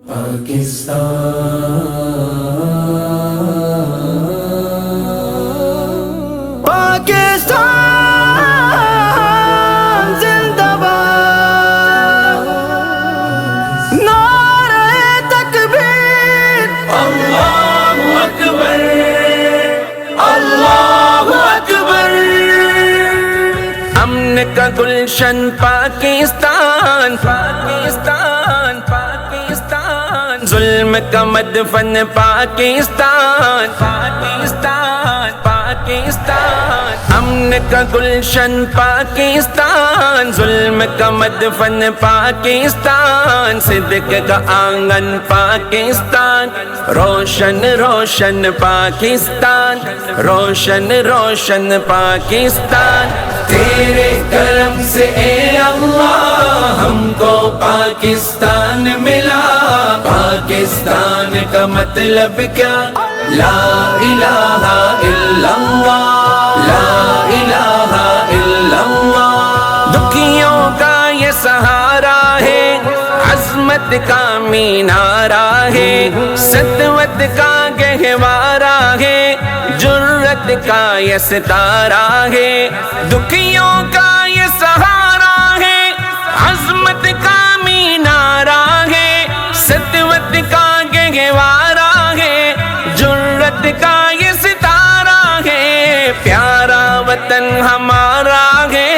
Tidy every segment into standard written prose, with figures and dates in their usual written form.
پاکستان زندہ باد، نعرہ تکبیر، اللہ اکبر، اللہ اکبر۔ امن کا گلشن پاکستان، پاکستان، پاکستان، ظلم کا مدفن پاکستان، پاکستان، پاکستان، امن کا گلشن پاکستان، ظلم کا مدفن پاکستان، صدق کا آنگن پاکستان، روشن روشن پاکستان، روشن روشن پاکستان۔ تیرے کرم سے اے اللہ ہم کو پاکستان ملا، پاکستان کا مطلب کیا؟ لا الہ الا اللہ، لا الہ الا اللہ۔ دکھیوں کا یہ سہارا ہے، عظمت کا مینارہ ہے، سطوت کا گہوارہ ہے، جرت کا یہ ستارہ ہے۔ دکھیوں کا یہ سہارا ہے، عظمت کا مینارہ ہے، سطوت کا گہوارہ ہے، جرت کا یہ ستارہ ہے۔ پیارا وطن ہمارا ہے،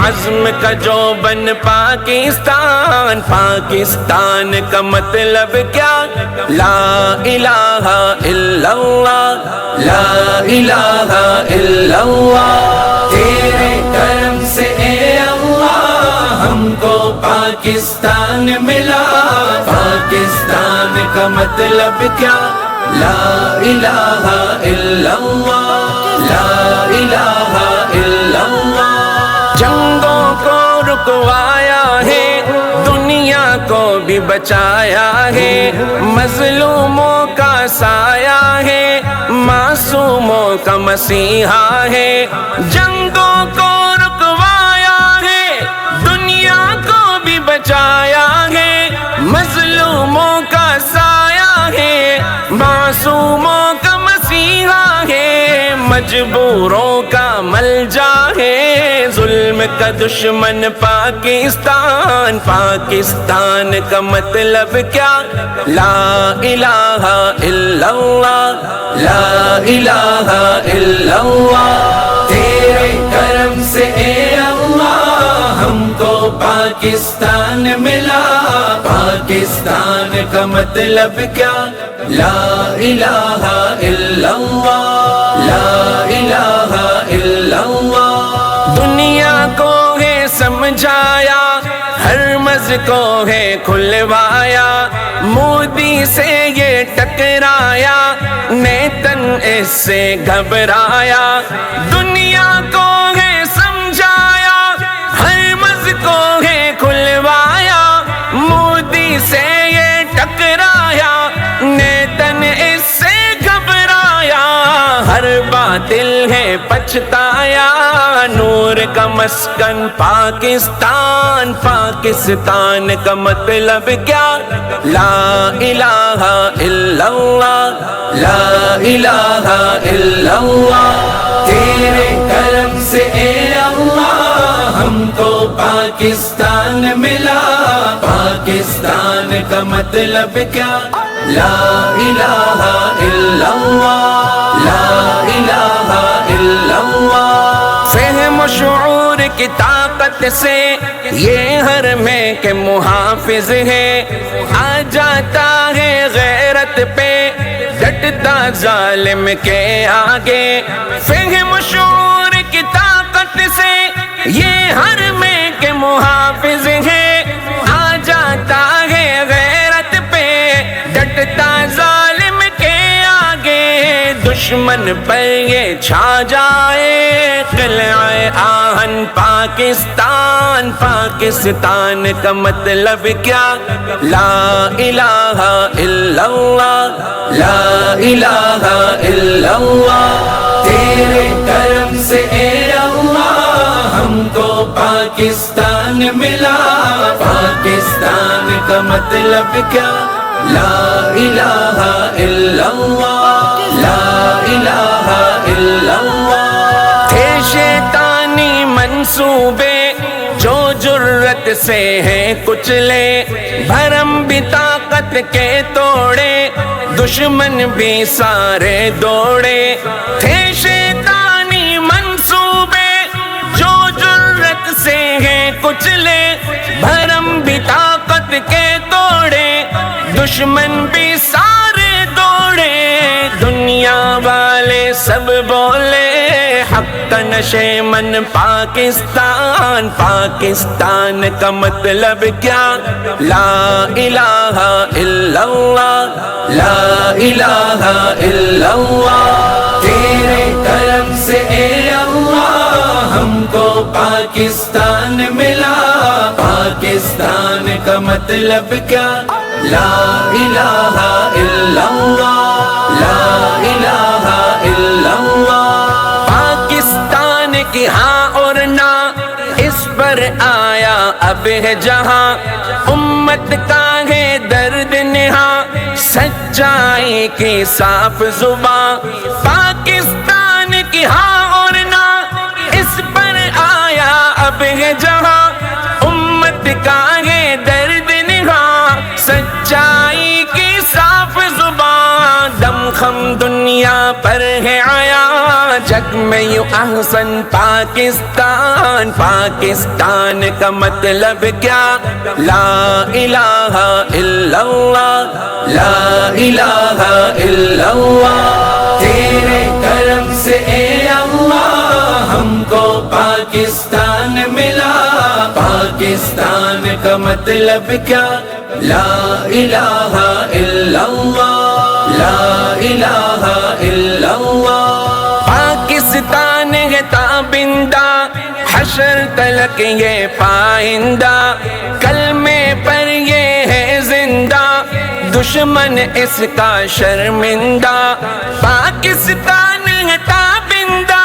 عزم کا جو بن پاکستان، پاکستان کا مطلب کیا؟ لا الہ الا اللہ، لا الہ الا اللہ۔ تیرے کرم سے اے اللہ ہم کو پاکستان ملا، پاکستان کا مطلب کیا؟ لا الہ الا اللہ، لا الہ الا اللہ۔ جنگوں کو رکوایا ہے، دنیا کو بھی بچایا ہے، مظلوموں کا سایہ ہے، معصوموں کا مسیحا ہے۔ جنگوں کو رکوایا ہے، دنیا کو بھی بچایا ہے، مظلوموں کا سایہ ہے، معصوموں کا مسیحا ہے، مجبوروں کا ملجا ہے، ظلم کا دشمن پاکستان، پاکستان کا مطلب کیا؟ لا الہ الا اللہ، لا الہ الا اللہ۔ تیرے کرم سے اے اللہ ہم کو پاکستان ملا، پاکستان کا مطلب کیا؟ لا الہ الا اللہ، لا الہ الا اللہ۔ دنیا کو ہے سمجھایا، ہر مز کو ہے کھلوایا، مودی سے یہ ٹکرایا، نیتن اس سے گھبرایا۔ دنیا کو ہے سمجھایا، ہر مز کو ہے کھلوایا، مودی سے یہ ٹکرایا، نیتن اس سے گھبرایا، ہر باطل ہے پچھتایا، نور کا مسکن پاکستان، پاکستان کا مطلب کیا؟ لا الہ الا اللہ، لا الہ الا اللہ۔ تیرے کرم سے اے اللہ ہم کو پاکستان ملا، پاکستان کا مطلب کیا؟ لا الہ الا اللہ، لا الہ الا اللہ۔ فہم و شعور کی طاقت سے یہ حرم کے محافظ ہے، آ جاتا ہے غیرت پہ ڈٹتا ظالم کے آگے۔ فہم و شعور کی طاقت سے یہ حرم کے محافظ ہے، آ جاتا ہے غیرت پہ ڈٹتا ظالم کے آگے۔ دشمن پر یہ چھا جائے قلعہ آہن پاکستان، پاکستان کا مطلب کیا؟ لا الہ الا اللہ، لا الہ الا اللہ۔ تیرے کرم سے اے اللہ ہم کو پاکستان ملا، پاکستان کا مطلب کیا؟ لا الہ الا اللہ، لا الہ الا اللہ۔ تھے شیطانی منصوبے جو جرت سے ہیں کچلے، بھرم بھی طاقت کے توڑے، دشمن بھی سارے دوڑے۔ تھے شیطانی منصوبے جو جرت سے ہیں کچلے، بھرم بھی طاقت کے توڑے، دشمن بھی سارے دوڑے۔ دنیا والے سب بولے حق نشے من پاکستان، پاکستان کا مطلب کیا؟ لا الہ الا اللہ، لا الہ الا اللہ۔ تیرے کرم سے اے اللہ ہم کو پاکستان ملا، پاکستان کا مطلب کیا؟ لا الہ الا اللہ، لا الہ الا اللہ۔ پاکستان کی ہاں اور نہ اس پر آیا اب ہے جہاں، امت کا ہے درد نہاں، سچائی کی صاف زباں۔ پاکستان کی ہاں اور نہ اس پر آیا اب ہے جہاں، امت کا ہے درد نہاں، سچائی کی صاف زبان۔ دم خم دنیا پر ہے آیا، جگ میں یوں احسن پاکستان، پاکستان کا مطلب کیا؟ لا الہ الا اللہ، لا الہ الا اللہ۔ تیرے کرم سے اے اللہ ہم کو پاکستان ملا، پاکستان کا مطلب کیا؟ لا الہ الا اللہ، لا الہ الا اللہ۔ پاکستان ہے تابندہ، حشر تلک یہ پائندہ، کلمے پر یہ ہے زندہ، دشمن اس کا شرمندہ۔ پاکستان ہے تابندہ،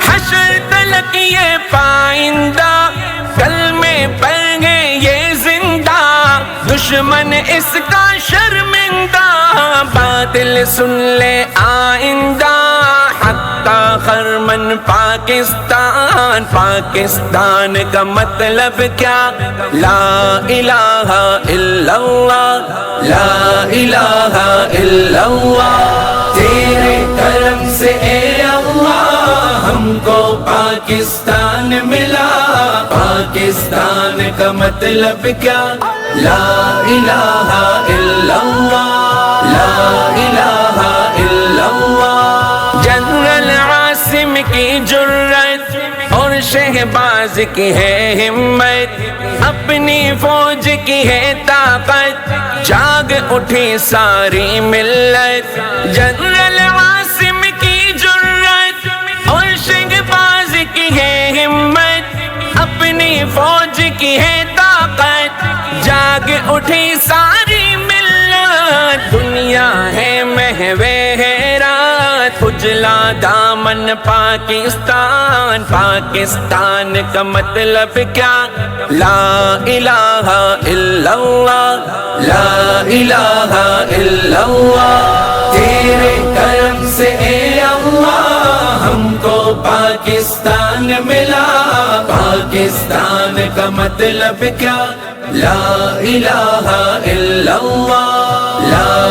حشر تلک یہ پائندہ، کلمے پر ہے یہ زندہ، دشمن اس کا شرمندہ۔ باطل سن لے آئندہ، حتی خرمن پاکستان، پاکستان کا مطلب کیا؟ لا الہ الا اللہ، لا الہ الا اللہ۔ تیرے کرم سے اے اللہ ہم کو پاکستان ملا، پاکستان کا مطلب کیا؟ لا الہ الا اللہ، لا الہ الا اللہ۔ جنرل عاصم کی جرت اور شہباز کی ہے ہمت، اپنی فوج کی ہے طاقت، جاگ اٹھی ساری ملت۔ جنرل عاصم کی جرت اور شہباز کی ہے ہمت، اپنی فوج کی ہے طاقت، جاگ اٹھی ساری ملت۔ دنیا ہے محوے حیرت، اجلا دامن پاکستان، پاکستان کا مطلب کیا؟ لا الہ الا اللہ، لا الہ الا اللہ۔ تیرے کرم سے اے اللہ ہم کو پاکستان ملا، پاکستان کا مطلب کیا؟ لا الہ الا اللہ، لا